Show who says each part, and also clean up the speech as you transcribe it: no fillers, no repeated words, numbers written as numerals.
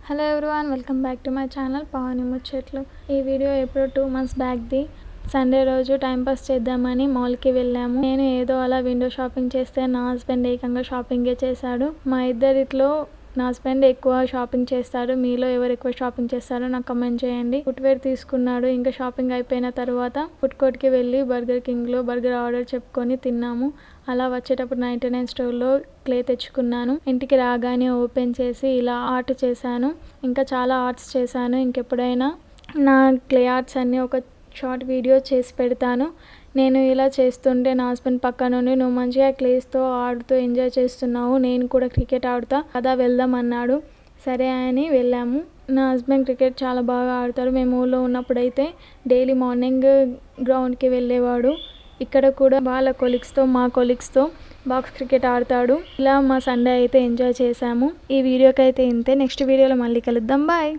Speaker 1: Hello everyone, welcome back to my channel Pavani ముచ్చట్లు. ఈ video ఎప్పుడో 2 months బ్యాక్ది. సండే రోజు టైంపాస్ చేద్దామని మాల్కి వెళ్ళాము. నేను ఏదో అలా విండో షాపింగ్ చేస్తే నా హస్బెండ్ ఏకంగా షాపింగే చేశాడు. మా ఇద్దరిట్లో నా హస్బెండ్ ఎక్కువ షాపింగ్ చేస్తాడు. మీలో ఎవరు ఎక్కువ షాపింగ్ చేస్తారో నాకు కమెంట్ చేయండి. ఫుట్వేర్ తీసుకున్నాడు. ఇంకా షాపింగ్ అయిపోయిన తర్వాత ఫుడ్ కోర్ట్కి వెళ్ళి బర్గర్ కింగ్లో బర్గర్ ఆర్డర్ చెప్పుకొని తిన్నాము. అలా వచ్చేటప్పుడు 99 స్టోర్లో క్లే తెచ్చుకున్నాను. ఇంటికి రాగానే ఓపెన్ చేసి ఇలా ఆర్ట్ చేశాను. ఇంకా చాలా ఆర్ట్స్ చేశాను. ఇంకెప్పుడైనా నా క్లే ఆర్ట్స్ అన్నీ ఒక షార్ట్ వీడియో చేసి పెడతాను. నేను ఇలా చేస్తుంటే నా హస్బెండ్ పక్క నుండి, నువ్వు మంచిగా క్లేస్తో ఆడుతూ ఎంజాయ్ చేస్తున్నావు, నేను కూడా క్రికెట్ ఆడుతా కదా, వెళ్దాం అన్నాడు. సరే అని వెళ్ళాము. నా హస్బెండ్ క్రికెట్ చాలా బాగా ఆడతాడు. మేము ఊళ్ళో ఉన్నప్పుడైతే డైలీ మార్నింగ్ గ్రౌండ్కి వెళ్ళేవాడు. ఇక్కడ కూడా వాళ్ళ కొలీగ్స్తో మా కొలీగ్స్తో బాక్స్ క్రికెట్ ఆడతాడు. ఇలా మా సండే అయితే ఎంజాయ్ చేశాము. ఈ వీడియోకి అయితే ఇంతే. నెక్స్ట్ వీడియోలో మళ్ళీ కలుద్దాం. బాయ్.